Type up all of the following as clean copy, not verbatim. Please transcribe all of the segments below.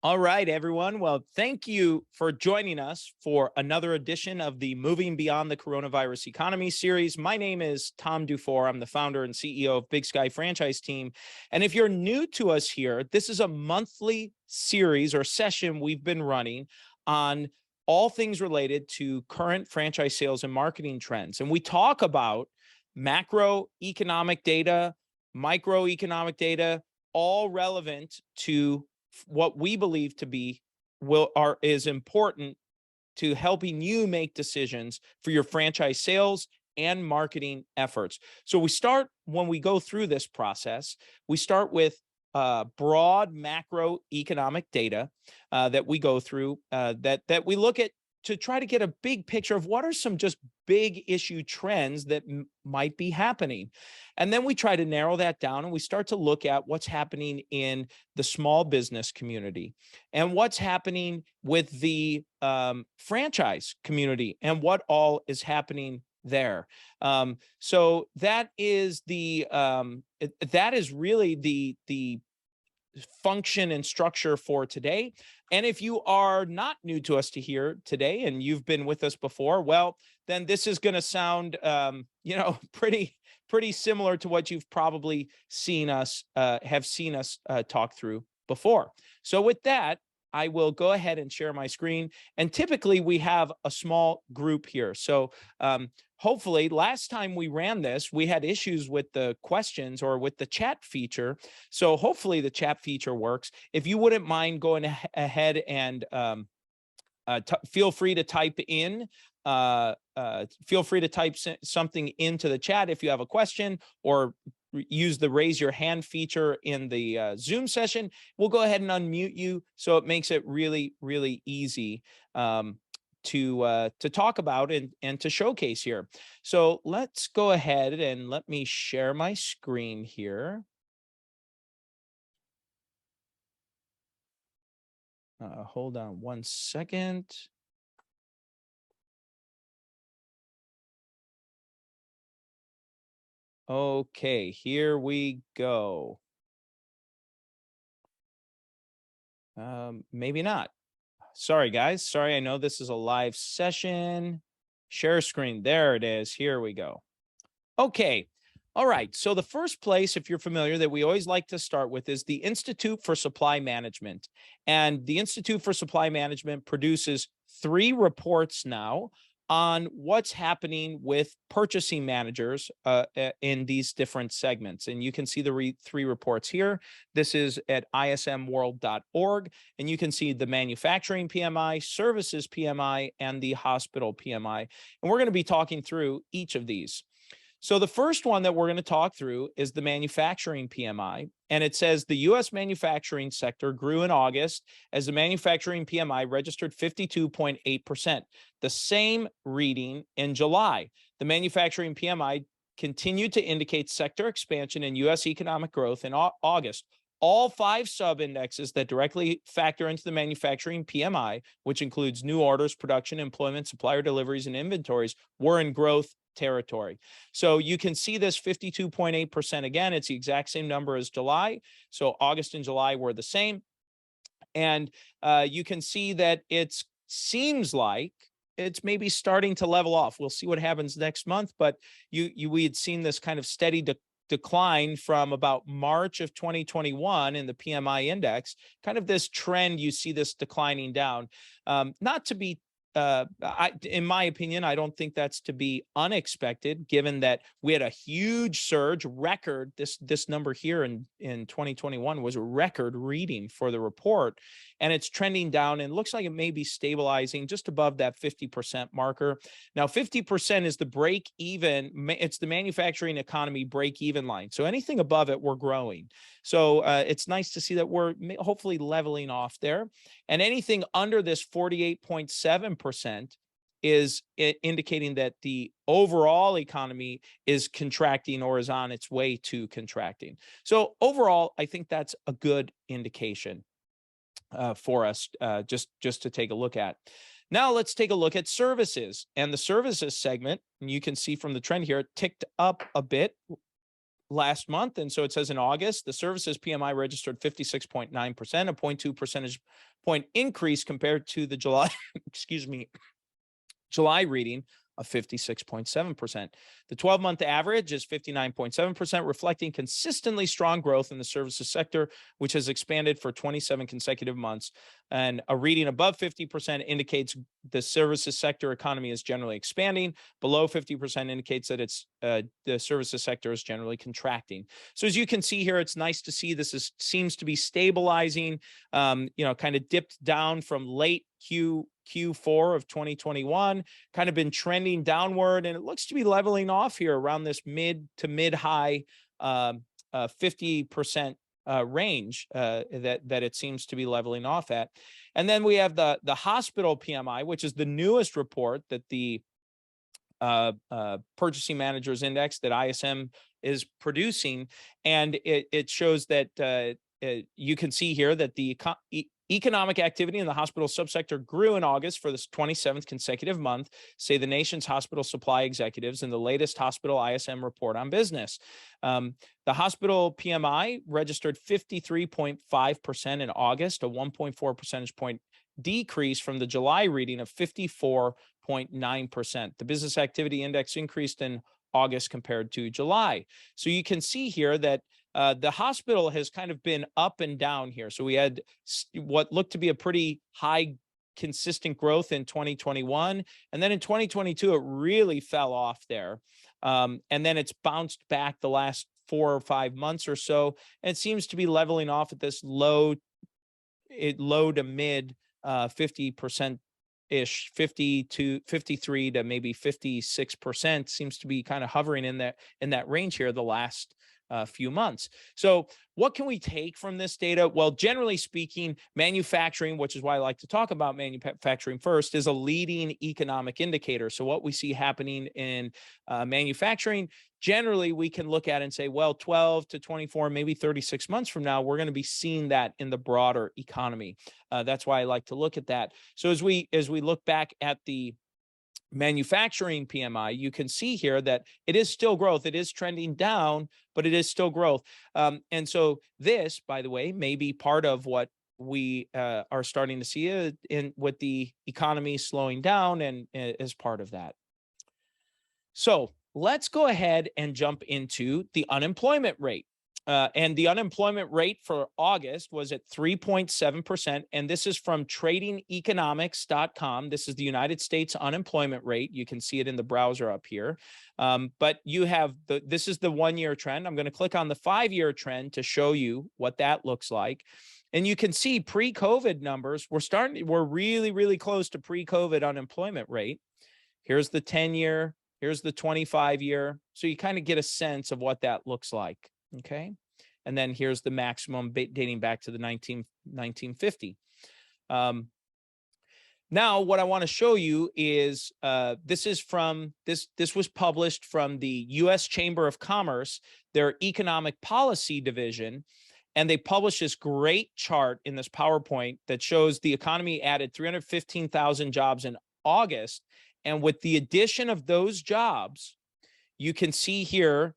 All right, everyone. Well, thank you for joining us for another edition of the Moving Beyond the Coronavirus Economy series. My name is Tom DuFore. I'm the founder and CEO of Big Sky Franchise Team. And if you're new to us here, this is a monthly series or session we've been running on all things related to current franchise sales and marketing trends. And we talk about macroeconomic data, microeconomic data, all relevant to what we believe to be is important to helping you make decisions for your franchise sales and marketing efforts. So when we go through this process, we start with broad macroeconomic data that we go through that we look at to try to get a big picture of what are some just big issue trends that might be happening. And then we try to narrow that down and we start to look at what's happening in the small business community and what's happening with the franchise community and what all is happening there. So that is that is really the function and structure for today. And if you are not new to us to here today and you've been with us before, well, then this is going to sound, pretty similar to what you've probably have seen us talk through before. So with that, I will go ahead and share my screen. And typically we have a small group here. So hopefully last time we ran this, we had issues with the questions or with the chat feature. So hopefully the chat feature works. If you wouldn't mind going ahead and feel free to type in, something into the chat if you have a question, or use the raise your hand feature in the Zoom session. We'll go ahead and unmute you. So it makes it really, really easy to talk about and to showcase here. So let's go ahead and let me share my screen here. Hold on one second. Okay, here we go. Maybe not. Sorry, guys. Sorry, I know this is a live session. Share screen. There it is. Here we go. Okay. All right. So the first place, if you're familiar, that we always like to start with is the Institute for Supply Management. And the Institute for Supply Management produces 3 reports now on what's happening with purchasing managers in these different segments. And you can see the 3 reports here. This is at ismworld.org, and you can see the manufacturing PMI, services PMI, and the hospital PMI. And we're going to be talking through each of these. So the first one that we're going to talk through is the manufacturing PMI, and it says the U.S. manufacturing sector grew in August as the manufacturing PMI registered 52.8%. The same reading in July. The manufacturing PMI continued to indicate sector expansion and U.S. economic growth in August. All 5 sub-indexes that directly factor into the manufacturing PMI, which includes new orders, production, employment, supplier deliveries, and inventories, were in growth territory. So you can see this 52.8% again. It's the exact same number as July. So August and July were the same. And you can see that it seems like it's maybe starting to level off. We'll see what happens next month. But we had seen this kind of steady decline from about March of 2021 in the PMI index, kind of this trend, you see this declining down. Not to be in my opinion, I don't think that's to be unexpected, given that we had a huge surge record. This number here in 2021 was a record reading for the report, and it's trending down and looks like it may be stabilizing just above that 50% marker. Now, 50% is the break even. It's the manufacturing economy break even line. So anything above it, we're growing. So it's nice to see that we're hopefully leveling off there. And anything under this 48.7% is indicating that the overall economy is contracting or is on its way to contracting. So overall, I think that's a good indication for us just to take a look at. Now let's take a look at services, and the services segment. And you can see from the trend here, it ticked up a bit. last month. And so it says in August, the services PMI registered 56.9%, a 0.2 percentage point increase compared to the July, excuse me, July reading of 56.7%. The 12-month average is 59.7%, reflecting consistently strong growth in the services sector, which has expanded for 27 consecutive months. And a reading above 50% indicates the services sector economy is generally expanding. Below 50% indicates that the services sector is generally contracting. So as you can see here, it's nice to see this seems to be stabilizing, kind of dipped down from late Q4 of 2021, kind of been trending downward, and it looks to be leveling off here around this mid to mid high 50% range that it seems to be leveling off at. And then we have the hospital PMI, which is the newest report that the Purchasing Managers Index that ISM is producing, and it shows that you can see here that the economic activity in the hospital subsector grew in August for the 27th consecutive month, say the nation's hospital supply executives in the latest hospital ISM report on business. The hospital PMI registered 53.5% in August, a 1.4 percentage point decrease from the July reading of 54.9%. The business activity index increased in August compared to July. So you can see here that the hospital has kind of been up and down here. So we had what looked to be a pretty high consistent growth in 2021. And then in 2022, it really fell off there. And then it's bounced back the last 4 or 5 months or so. And it seems to be leveling off at this low to mid 50% ish, 50 to 53 to maybe 56% seems to be kind of hovering in that range here the last few months. So what can we take from this data? Well, generally speaking, manufacturing, which is why I like to talk about manufacturing first, is a leading economic indicator. So what we see happening in manufacturing, generally we can look at and say, well, 12 to 24, maybe 36 months from now, we're going to be seeing that in the broader economy. That's why I like to look at that. So as we look back at the manufacturing PMI, you can see here that it is still growth. It is trending down, but it is still growth. And so this, by the way, may be part of what we are starting to see with the economy slowing down and as part of that. So let's go ahead and jump into the unemployment rate. And the unemployment rate for August was at 3.7%. And this is from tradingeconomics.com. This is the United States unemployment rate. You can see it in the browser up here. But you have this is the 1-year trend. I'm going to click on the 5-year trend to show you what that looks like. And you can see pre-COVID numbers. We're really, really close to pre-COVID unemployment rate. Here's the 10-year. Here's the 25-year. So you kind of get a sense of what that looks like. Okay. And then here's the maximum dating back to the 1950. Now, what I want to show you is this was published from the U.S. Chamber of Commerce, their economic policy division. And they published this great chart in this PowerPoint that shows the economy added 315,000 jobs in August. And with the addition of those jobs, you can see here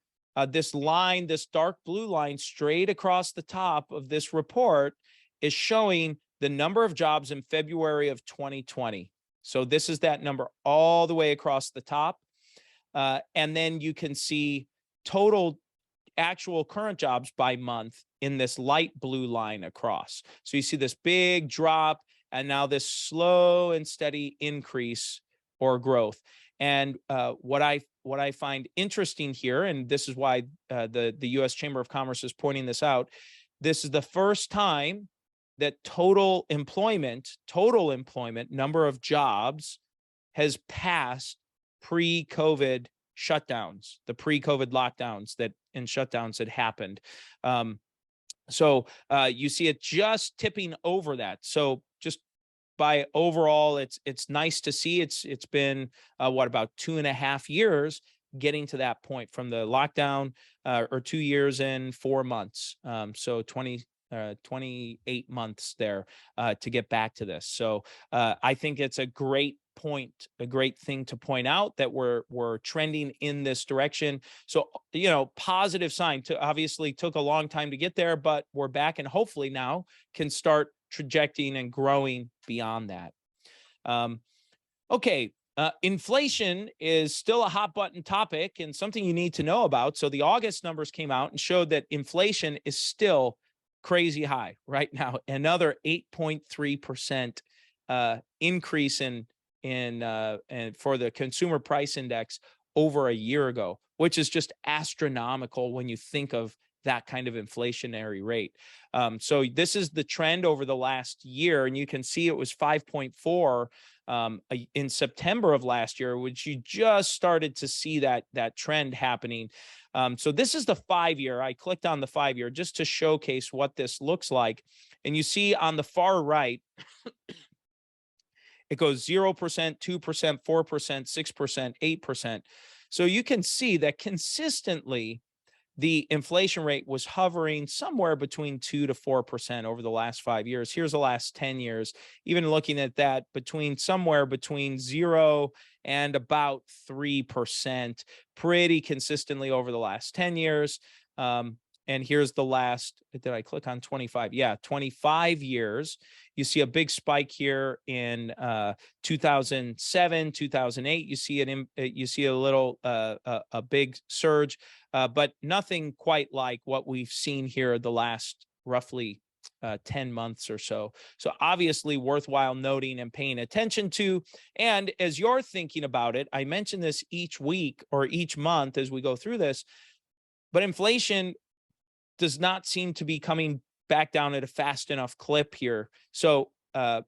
this line, this dark blue line straight across the top of this report is showing the number of jobs in February of 2020. So this is that number all the way across the top. And then you can see total actual current jobs by month in this light blue line across. So you see this big drop and now this slow and steady increase or growth. And what I find interesting here, and this is why the U.S. Chamber of Commerce is pointing this out, this is the first time that total employment, number of jobs has passed pre-COVID shutdowns, the pre-COVID lockdowns and shutdowns that happened. So you see it just tipping over that. So just by overall, it's nice to see. It's been about 2.5 years getting to that point from the lockdown, or 2 years and 4 months. So 28 months there to get back to this. So I think it's a great point, a great thing to point out that we're trending in this direction. So, positive sign. To obviously took a long time to get there, but we're back and hopefully now can start trajecting and growing beyond that. Okay. Inflation is still a hot button topic and something you need to know about. So the August numbers came out and showed that inflation is still crazy high right now. Another 8.3% increase in and for the consumer price index over a year ago, which is just astronomical when you think of that kind of inflationary rate. So this is the trend over the last year, and you can see it was 5.4 in September of last year, which you just started to see that trend happening. So this is the 5-year. I clicked on the 5-year just to showcase what this looks like. And you see on the far right, it goes 0%, 2%, 4%, 6%, 8%. So you can see that consistently the inflation rate was hovering somewhere between 2 to 4% over the last 5 years. Here's the last 10 years, even looking at that somewhere between 0 and about 3%, pretty consistently over the last 10 years. And here's the last, did I click on 25? Yeah, 25 years. You see a big spike here in 2007, 2008. You see a little, a big surge, but nothing quite like what we've seen here the last roughly 10 months or so. So obviously worthwhile noting and paying attention to. And as you're thinking about it, I mention this each week or each month as we go through this, but inflation does not seem to be coming back down at a fast enough clip here. So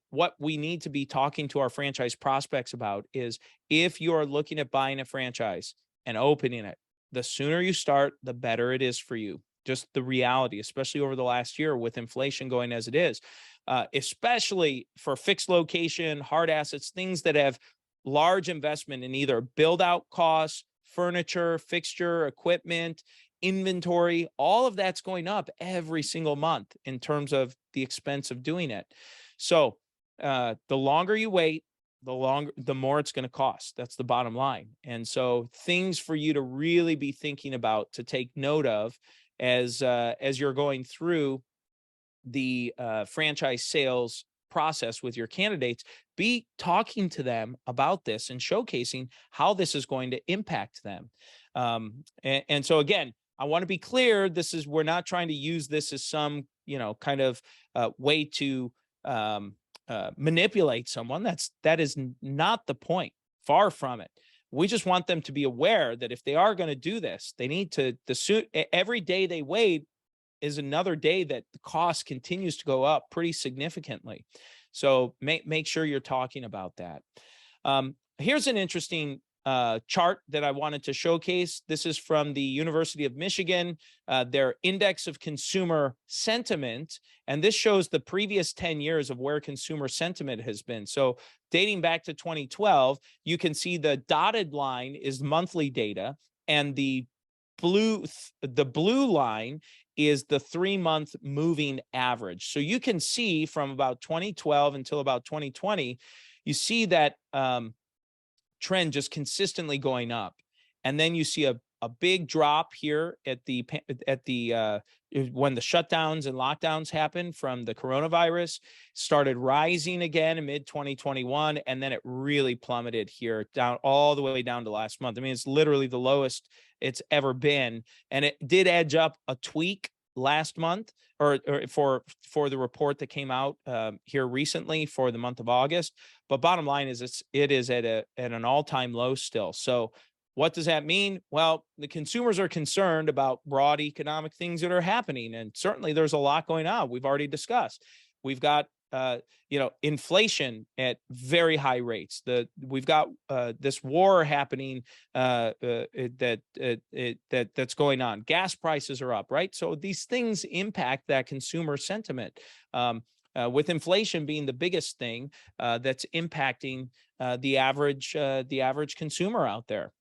what we need to be talking to our franchise prospects about is if you're looking at buying a franchise and opening it, the sooner you start, the better it is for you. Just the reality, especially over the last year with inflation going as it is, especially for fixed location, hard assets, things that have large investment in either build out costs, furniture, fixture, equipment, inventory, all of that's going up every single month in terms of the expense of doing it. So the longer you wait, the more it's going to cost. That's the bottom line. And so things for you to really be thinking about, to take note of as you're going through the franchise sales process with your candidates, be talking to them about this and showcasing how this is going to impact them. And so again, I want to be clear. We're not trying to use this as some, kind of way to manipulate someone. That is not the point. Far from it. We just want them to be aware that if they are going to do this, they need to, every day they wait is another day that the cost continues to go up pretty significantly. So make sure you're talking about that. Here's an interesting chart that I wanted to showcase. This is from the University of Michigan, their index of consumer sentiment. And this shows the previous 10 years of where consumer sentiment has been. So dating back to 2012, you can see the dotted line is monthly data, and the blue line is the 3-month moving average. So you can see from about 2012 until about 2020, you see that trend just consistently going up. And then you see a big drop here at the when the shutdowns and lockdowns happened from the coronavirus, started rising again in mid 2021, and then it really plummeted here down all the way down to last month. I mean, it's literally the lowest it's ever been, and it did edge up a tweak last month, or for the report that came out here recently for the month of August. But bottom line is it is at an all-time low still. So what does that mean? Well, the consumers are concerned about broad economic things that are happening, and certainly there's a lot going on. We've already discussed. We've got inflation at very high rates. We've got this war happening that's going on. Gas prices are up, right? So these things impact that consumer sentiment. With inflation being the biggest thing that's impacting the average consumer out there.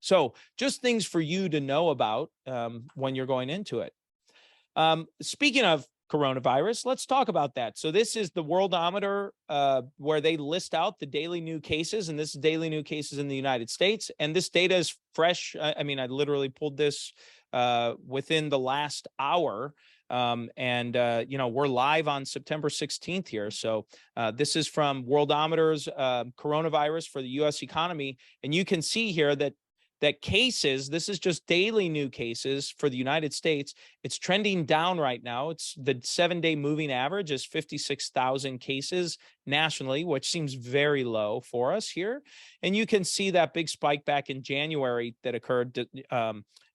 So just things for you to know about when you're going into it. Speaking of coronavirus. Let's talk about that. So this is the Worldometer, where they list out the daily new cases, and this is daily new cases in the United States. And this data is fresh. I mean, I literally pulled this within the last hour. You know, we're live on September 16th here. So this is from Worldometer's coronavirus for the U.S. economy. And you can see here that cases, this is just daily new cases for the United States. It's trending down right now. It's the 7-day moving average is 56,000 cases nationally, which seems very low for us here. And you can see that big spike back in January that occurred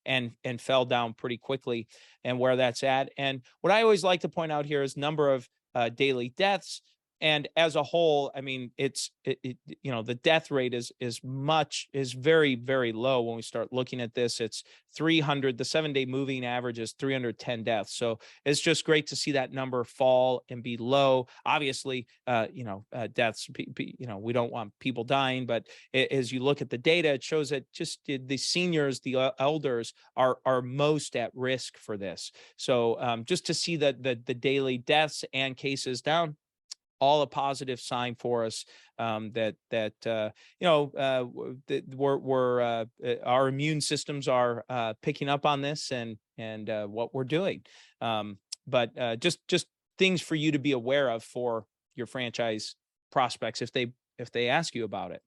and fell down pretty quickly, and where that's at. And what I always like to point out here is number of daily deaths. And as a whole, I mean, you know, the death rate is very, very low. When we start looking at this, it's 300, the 7-day moving average is 310 deaths. So it's just great to see that number fall and be low. Obviously, you know, deaths, you know, we don't want people dying, but as you look at the data, it shows that just the seniors, the elders are most at risk for this. So just to see that the daily deaths and cases down, all a positive sign for us, that you know, our immune systems are picking up on this and what we're doing. But just things for you to be aware of for your franchise prospects if they ask you about it.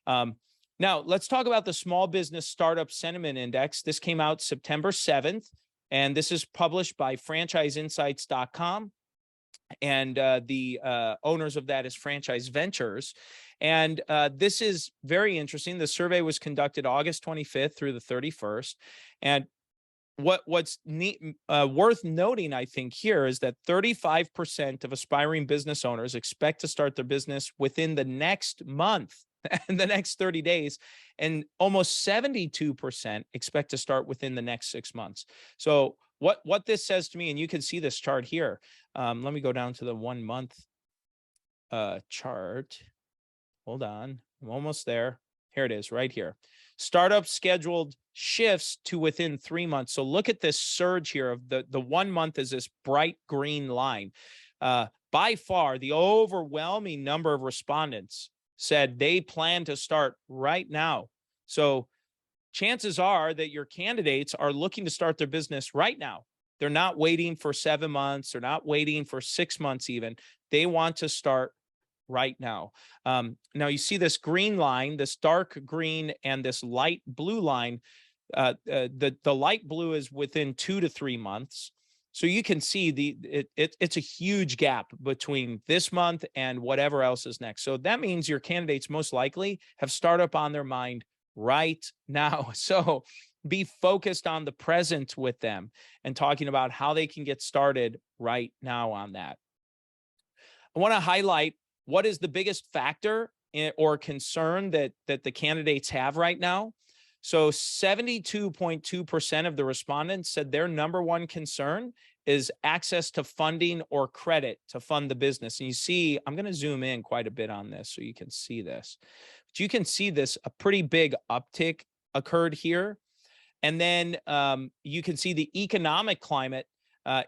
Now let's talk about the Small Business Startup Sentiment Index. This came out September 7th, and this is published by franchiseinsights.com. And the owners of that is Franchise Ventures. And this is very interesting. The survey was conducted August 25th through the 31st. And what's worth noting, I think, here is that 35% of aspiring business owners expect to start their business within the next month and the next 30 days. And almost 72% expect to start within the next 6 months. So what this says to me, and you can see this chart here. Let me go down to the 1 month chart. Hold on, I'm almost there. Here it is, right here. Startup scheduled shifts to within 3 months. So look at this surge here of the 1 month is this bright green line. By far, the overwhelming number of respondents said they plan to start right now. So chances are that your candidates are looking to start their business right now. They're not waiting for 7 months. They're not waiting for 6 months even. They want to start right now. Now you see this green line, this dark green, and this light blue line. The light blue is within 2 to 3 months. So you can see it's a huge gap between this month and whatever else is next. So that means your candidates most likely have startup on their mind right now. So be focused on the present with them and talking about how they can get started right now on that. I want to highlight what is the biggest factor or concern that the candidates have right now. So 72.2% of the respondents said their number one concern is access to funding or credit to fund the business. And you see, I'm going to zoom in quite a bit on this so you can see this. But you can see this, a pretty big uptick occurred here. And then you can see the economic climate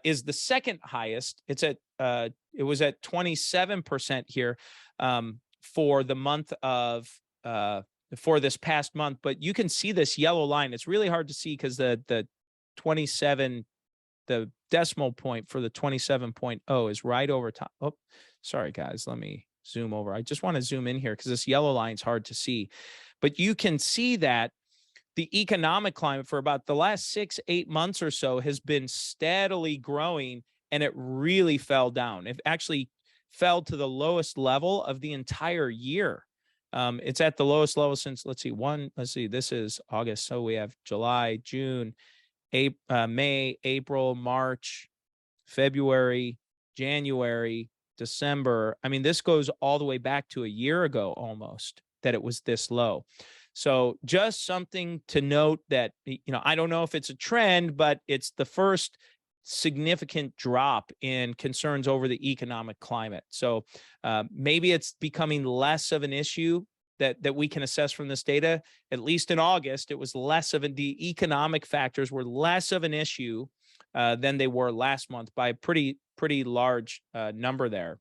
is the second highest. It's at it was at 27% here for the month of for this past month. But you can see this yellow line. It's really hard to see because the 27, the decimal point for the 27.0 is right over top. Oh, sorry guys, let me zoom over. I just want to zoom in here because this yellow line is hard to see. But you can see that the economic climate for about the last 6-8 months or so has been steadily growing, and it really fell down. It actually fell to the lowest level of the entire year. It's at the lowest level since, let's see, this is August. So we have July, June, May, April, March, February, January, December. I mean, this goes all the way back to a year ago almost that it was this low. So just something to note that, I don't know if it's a trend, but it's the first significant drop in concerns over the economic climate. So maybe it's becoming less of an issue that we can assess from this data. At least in August, it was less of the economic factors were less of an issue than they were last month by a pretty large number there.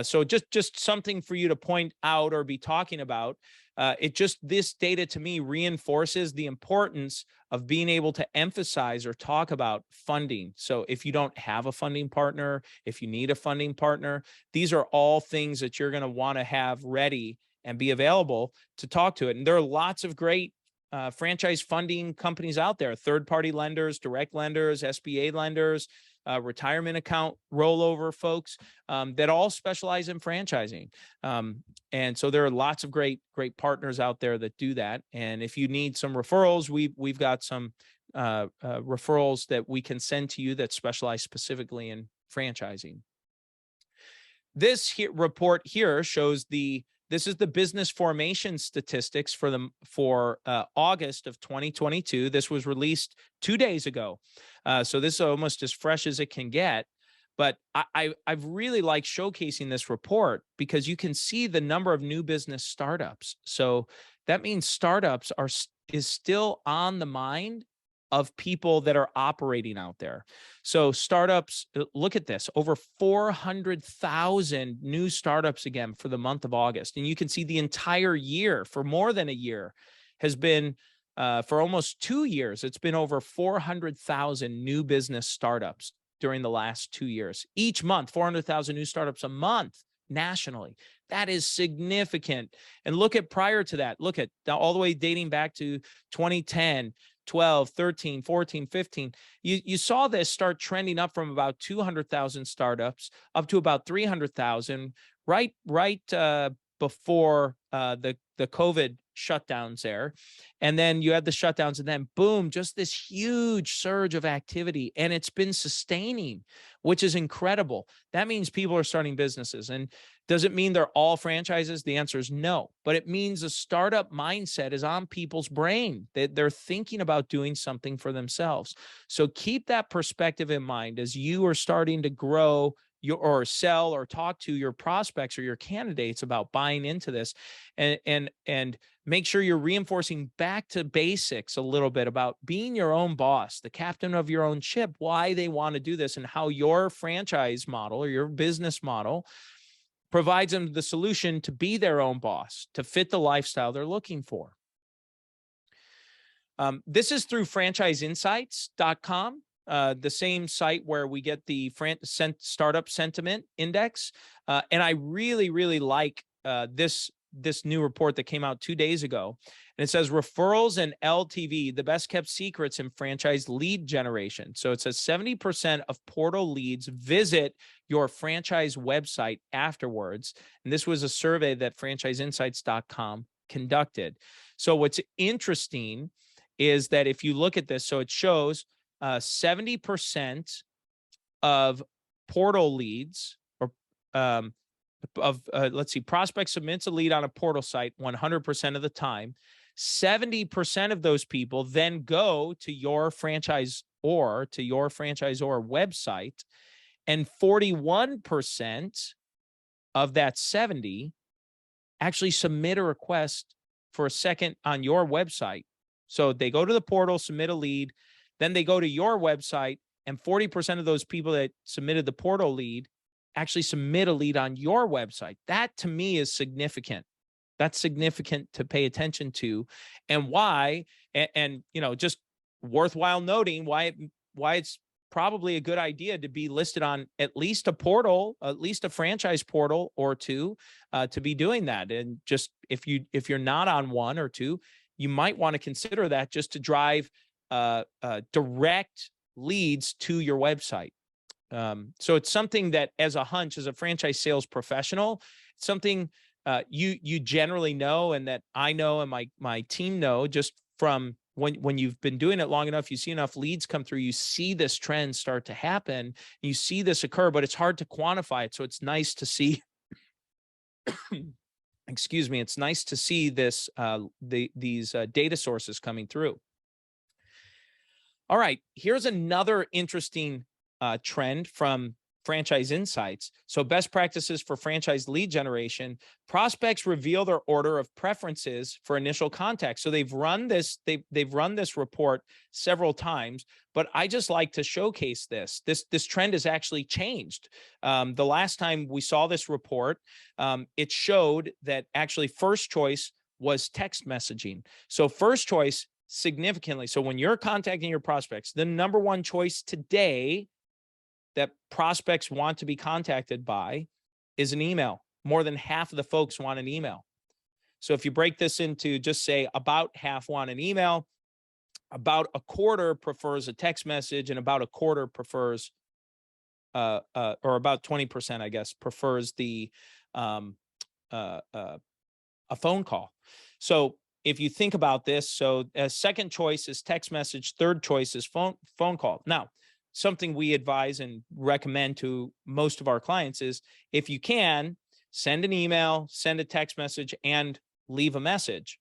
So just something for you to point out or be talking about. This data to me reinforces the importance of being able to emphasize or talk about funding. So if you don't have a funding partner, if you need a funding partner, these are all things that you're going to want to have ready and be available to talk to it. And there are lots of great franchise funding companies out there, third-party lenders, direct lenders, SBA lenders, retirement account rollover folks that all specialize in franchising. And so there are lots of great partners out there that do that. And if you need some referrals, we've got some referrals that we can send to you that specialize specifically in franchising. This report here shows this is the business formation statistics for August of 2022. This was released 2 days ago. So this is almost as fresh as it can get. But I've really liked showcasing this report because you can see the number of new business startups. So that means startups is still on the mind of people that are operating out there. So startups, look at this, over 400,000 new startups again for the month of August. And you can see the entire year, for more than a year, has been, for almost 2 years, it's been over 400,000 new business startups during the last 2 years. Each month, 400,000 new startups a month nationally. That is significant. And look at prior to that, look at all the way dating back to 2010, 12, 13, 14, 15, you saw this start trending up from about 200,000 startups up to about 300,000 right before the COVID shutdowns there. And then you had the shutdowns and then boom, just this huge surge of activity. And it's been sustaining, which is incredible. That means people are starting businesses. And does it mean they're all franchises? The answer is no, but it means a startup mindset is on people's brain. They're thinking about doing something for themselves. So keep that perspective in mind as you are starting to grow or sell or talk to your prospects or your candidates about buying into this, and make sure you're reinforcing back to basics a little bit about being your own boss, the captain of your own ship, why they want to do this, and how your franchise model or your business model provides them the solution to be their own boss, to fit the lifestyle they're looking for. This is through franchiseinsights.com. The same site where we get the startup sentiment index. And I really like this new report that came out 2 days ago. And it says referrals and LTV, the best kept secrets in franchise lead generation. So it says 70% of portal leads visit your franchise website afterwards. And this was a survey that franchiseinsights.com conducted. So what's interesting is that if you look at this, so it shows 70% of portal leads let's see, prospect submits a lead on a portal site 100% of the time. 70% of those people then go to your franchisor website, and 41% of that 70 actually submit a request for a second on your website. So they go to the portal, submit a lead, then they go to your website, and 40% of those people that submitted the portal lead actually submit a lead on your website. That to me is significant. That's significant to pay attention to, and why, and just worthwhile noting why it's probably a good idea to be listed on at least a portal, at least a franchise portal or two, to be doing that. And just if you're not on one or two, you might want to consider that just to drive direct leads to your website. So it's something that, as a hunch, as a franchise sales professional, it's something you generally know, and that I know, and my team know, just from when you've been doing it long enough, you see enough leads come through, you see this trend start to happen, you see this occur, but it's hard to quantify it. So it's nice to see. Excuse me. It's nice to see this these data sources coming through. All right, here's another interesting trend from franchise insights. So best practices for franchise lead generation. Prospects reveal their order of preferences for initial contact. So they've run this, they've run this report several times, but I just like to showcase this. This trend has actually changed. The last time we saw this report, it showed that actually first choice was text messaging. So first choice significantly. So when you're contacting your prospects, the number one choice today that prospects want to be contacted by is an email. More than half of the folks want an email. So if you break this into just say about half want an email, about a quarter prefers a text message, and about a quarter prefers, or about 20%, I guess, prefers the a phone call. So if you think about this, so second choice is text message, third choice is phone call. Now, something we advise and recommend to most of our clients is if you can, send an email, send a text message, and leave a message,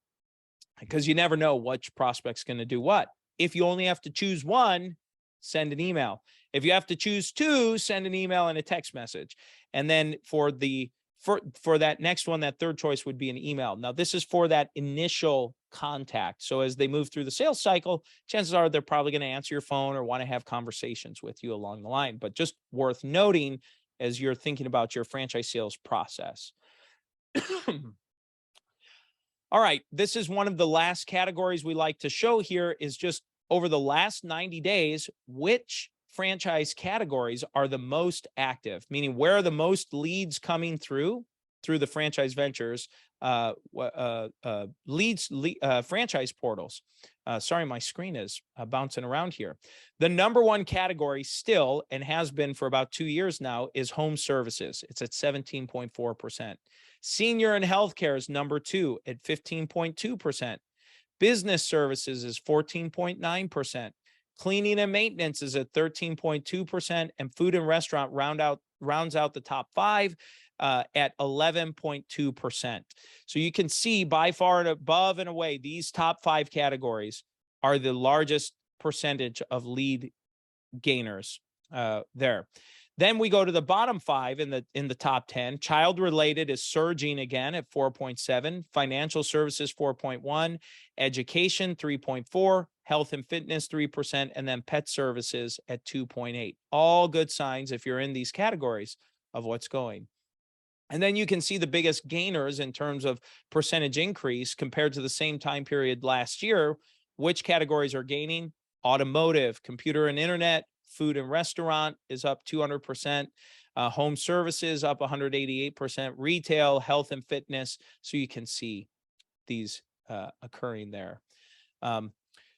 because you never know which prospect's going to do what. If you only have to choose one, send an email. If you have to choose two, send an email and a text message. And then for that next one, that third choice would be an email. Now, this is for that initial contact. So as they move through the sales cycle, chances are they're probably going to answer your phone or want to have conversations with you along the line. But just worth noting as you're thinking about your franchise sales process. All right, this is one of the last categories we like to show here is just over the last 90 days, which franchise categories are the most active, meaning where are the most leads coming through the franchise ventures, franchise portals. Sorry, my screen is bouncing around here. The number one category still, and has been for about 2 years now, is home services. It's at 17.4%. Senior and healthcare is number two at 15.2%. Business services is 14.9%. Cleaning and maintenance is at 13.2%, and food and restaurant rounds out the top five at 11.2%. So you can see by far and above and away, these top five categories are the largest percentage of lead gainers there. Then we go to the bottom five in the top 10. Child related is surging again at 4.7, financial services 4.1, education 3.4, health and fitness 3%, and then pet services at 2.8. All good signs if you're in these categories of what's going. And then you can see the biggest gainers in terms of percentage increase compared to the same time period last year. Which categories are gaining? Automotive, computer and internet, food and restaurant is up 200%, home services up 188%, retail, health and fitness. So you can see these occurring there.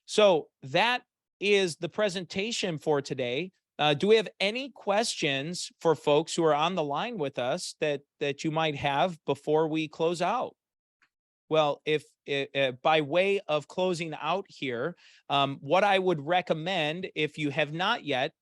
So that is the presentation for today. Do we have any questions for folks who are on the line with us that you might have before we close out? Well, if by way of closing out here, what I would recommend, if you have not yet,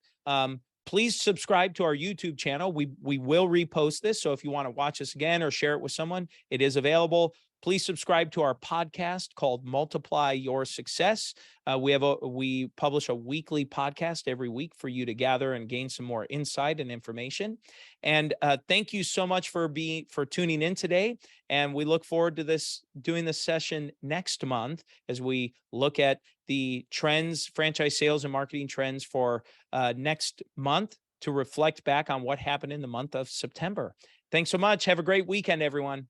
please subscribe to our YouTube channel. We will repost this. So if you want to watch us again or share it with someone, it is available. Please subscribe to our podcast called Multiply Your Success. We publish a weekly podcast every week for you to gather and gain some more insight and information. And thank you so much for tuning in today. And we look forward to doing this session next month as we look at the trends, franchise sales and marketing trends for next month to reflect back on what happened in the month of September. Thanks so much. Have a great weekend, everyone.